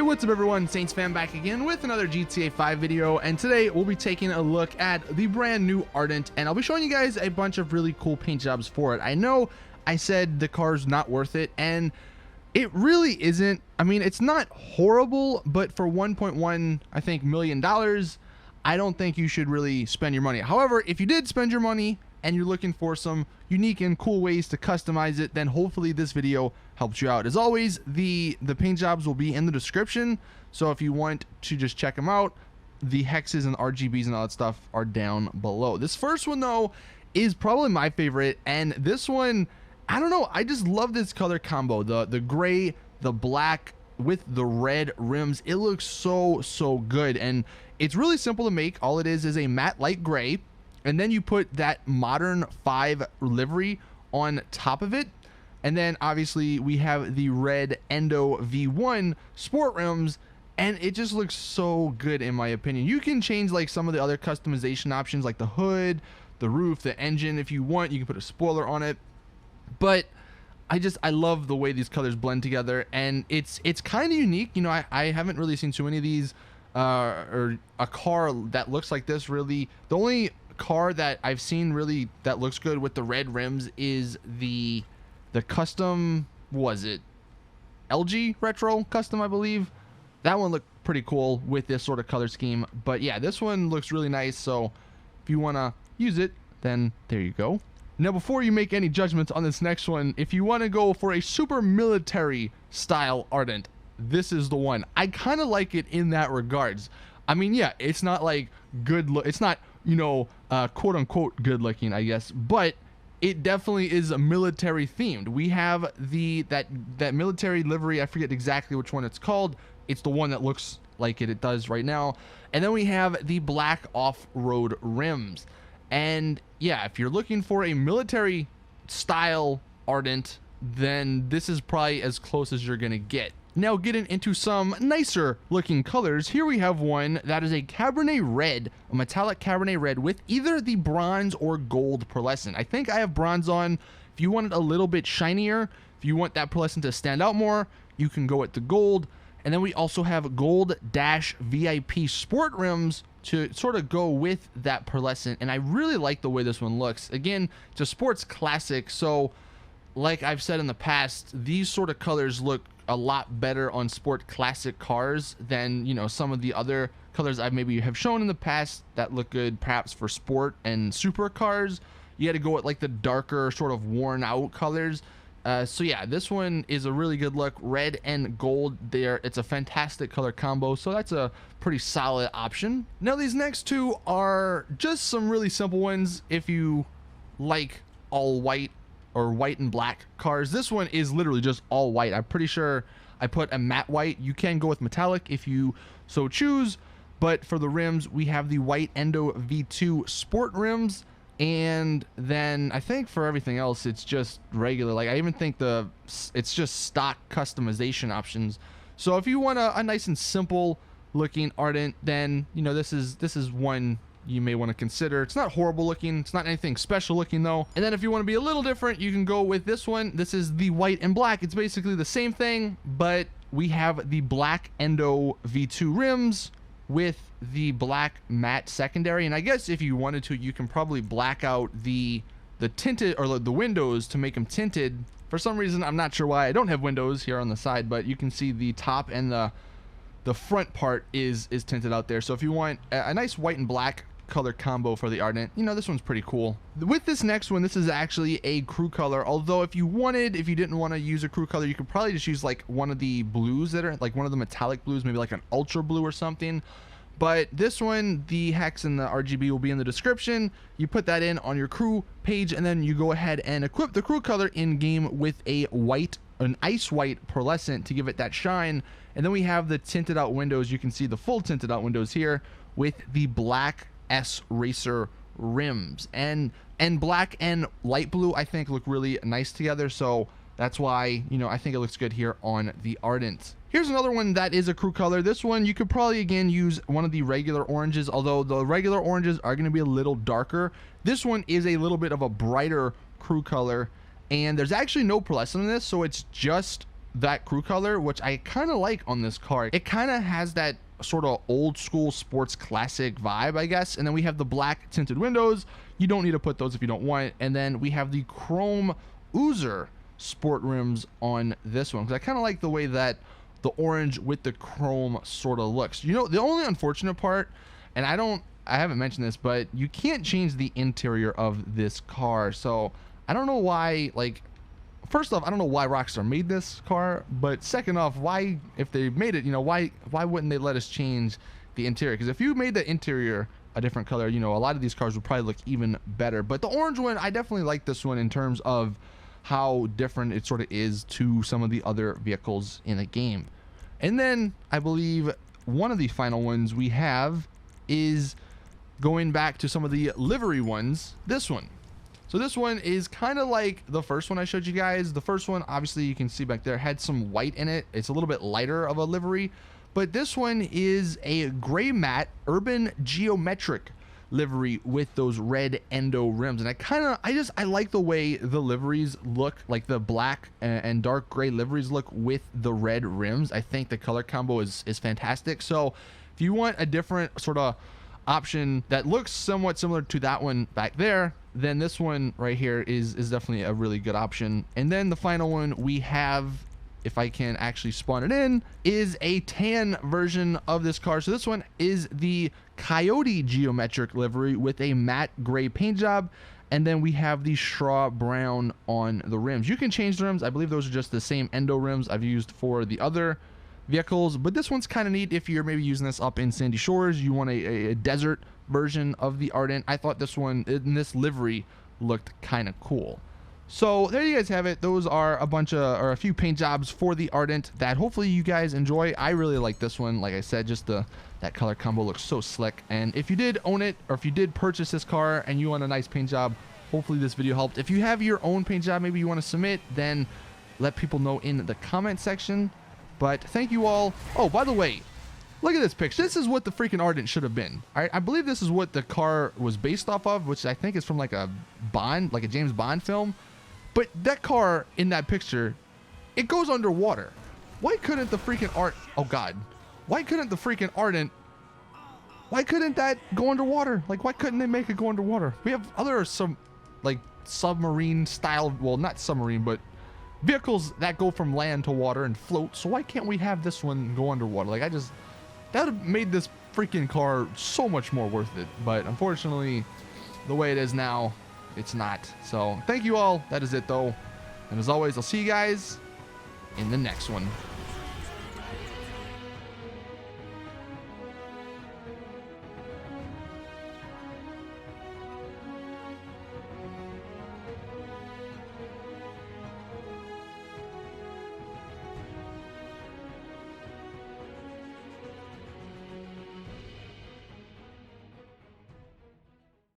Hey, what's up everyone? Saintsfan back again with another GTA 5 video, and today we'll be taking a look at the brand new Ardent, and I'll be showing you guys a bunch of really cool paint jobs for it. I know I said the car's not worth it, and it really isn't. I mean, it's not horrible, but for $1.1 I think million, I don't think you should really spend your money. However, if you did spend your money and you're looking for some unique and cool ways to customize it, then hopefully this video helps you out. As always, the paint jobs will be in the description, so if you want to just check them out, the hexes and RGBs and all that stuff are down below. This first one though is probably my favorite, and this one, I don't know, I just love this color combo. The gray, the black with the red rims. It looks so good, and it's really simple to make. All it is a matte light gray, and then you put that modern 5 livery on top of it, and then obviously we have the red Endo V1 sport rims, and it just looks so good in my opinion. You can change like some of the other customization options like the hood, the roof, the engine if you want. You can put a spoiler on it, but I love the way these colors blend together, and it's kind of unique. You know, I haven't really seen too many of these or a car that looks like this. Really, the only car that I've seen really that looks good with the red rims is the custom, was it LG Retro Custom, I believe. That one looked pretty cool with this sort of color scheme. But yeah, this one looks really nice, so if you want to use it, then there you go. Now, before you make any judgments on this next one, if you want to go for a super military style Ardent, this is the one. I kind of like it in that regards. I mean, yeah, it's not like it's not, you know, quote unquote good looking, I guess, but it definitely is a military themed. We have that military livery. I forget exactly which one it's called. It's the one that looks like it does right now. And then we have the black off-road rims. And yeah, if you're looking for a military style Ardent, then this is probably as close as you're gonna get. Now, getting into some nicer looking colors, here we have one that is a Cabernet red, a metallic Cabernet red with either the bronze or gold pearlescent. I think I have bronze on. If you want it a little bit shinier, if you want that pearlescent to stand out more, you can go with the gold. And then we also have gold dash VIP sport rims to sort of go with that pearlescent, and I really like the way this one looks. Again, it's a sports classic, so like I've said in the past, these sort of colors look a lot better on sport classic cars than, you know, some of the other colors I maybe have shown in the past that look good perhaps for sport and super cars. You had to go with like the darker sort of worn out colors. So yeah, this one is a really good look. Red and gold there. It's a fantastic color combo, so that's a pretty solid option. Now, these next two are just some really simple ones if you like all white or white and black cars. This one is literally just all white. I'm pretty sure I put a matte white. You can go with metallic if you so choose, but for the rims we have the white Endo V2 sport rims, and then I think for everything else it's just regular. Like I even think it's just stock customization options. So if you want a nice and simple looking Ardent, then you know this is one you may want to consider. It's not horrible looking, it's not anything special looking though. And then if you want to be a little different, you can go with this one. This is the white and black. It's basically the same thing, but we have the black Endo V2 rims with the black matte secondary. And I guess if you wanted to, you can probably black out the tinted or the windows to make them tinted. For some reason, I'm not sure why I don't have windows here on the side, but you can see the top and the front part is tinted out there. So if you want a nice white and black color combo for the Ardent, you know, this one's pretty cool. With this next one, this is actually a crew color, although if you didn't want to use a crew color, you could probably just use like one of the blues that are like one of the metallic blues, maybe like an ultra blue or something. But this one, the hex and the RGB will be in the description. You put that in on your crew page, and then you go ahead and equip the crew color in game with an ice white pearlescent to give it that shine. And then we have the tinted out windows. You can see the full tinted out windows here with the black S Racer rims, and black and light blue I think look really nice together, so that's why, you know, I think it looks good here on the Ardent. Here's another one that is a crew color. This one you could probably again use one of the regular oranges, although the regular oranges are going to be a little darker. This one is a little bit of a brighter crew color, and there's actually no pearlescent in this, so it's just that crew color, which I kind of like on this car. It kind of has that sort of old school sports classic vibe, I guess. And then we have the black tinted windows. You don't need to put those if you don't want it. And then we have the chrome Uzer sport rims on this one, because I kind of like the way that the orange with the chrome sort of looks. You know, the only unfortunate part, and I haven't mentioned this, but you can't change the interior of this car. So I don't know why, like, first off, I don't know why Rockstar made this car, but second off, why, if they made it, you know, why wouldn't they let us change the interior? Because if you made the interior a different color, you know, a lot of these cars would probably look even better. But the orange one, I definitely like this one in terms of how different it sort of is to some of the other vehicles in the game. And then I believe one of the final ones we have is going back to some of the livery ones, this one. So this one is kind of like the first one I showed you guys. The first one, obviously you can see back there, had some white in it. It's a little bit lighter of a livery, but this one is a gray matte urban geometric livery with those red Endo rims. And I like the way the liveries look, like the black and dark gray liveries look with the red rims. I think the color combo is fantastic. So if you want a different sort of option that looks somewhat similar to that one back there, then this one right here is definitely a really good option. And then the final one we have, if I can actually spawn it in, is a tan version of this car. So this one is the Coyote geometric livery with a matte gray paint job, and then we have the straw brown on the rims. You can change the rims. I believe those are just the same Endo rims I've used for the other vehicles, but this one's kind of neat if you're maybe using this up in Sandy Shores, you want a desert version of the Ardent. I thought this one in this livery looked kind of cool. So there you guys have it. Those are a few paint jobs for the Ardent that hopefully you guys enjoy. I really like this one. Like I said, just that color combo looks so slick. And if you did own it, or if you did purchase this car and you want a nice paint job, hopefully this video helped. If you have your own paint job, maybe you want to submit, then let people know in the comment section. But thank you all. Oh, by the way, look at this picture. This is what the freaking Ardent should have been. All right, I believe this is what the car was based off of, which I think is from like a James Bond film. But that car in that picture, it goes underwater. Why couldn't the freaking why couldn't the freaking Ardent, why couldn't that go underwater? Like, why couldn't they make it go underwater? We have other submarine style, well, not submarine, but vehicles that go from land to water and float. So why can't we have this one go underwater? Like, that would have made this freaking car so much more worth it. But unfortunately, the way it is now, it's not. So thank you all. That is it though. And as always, I'll see you guys in the next one.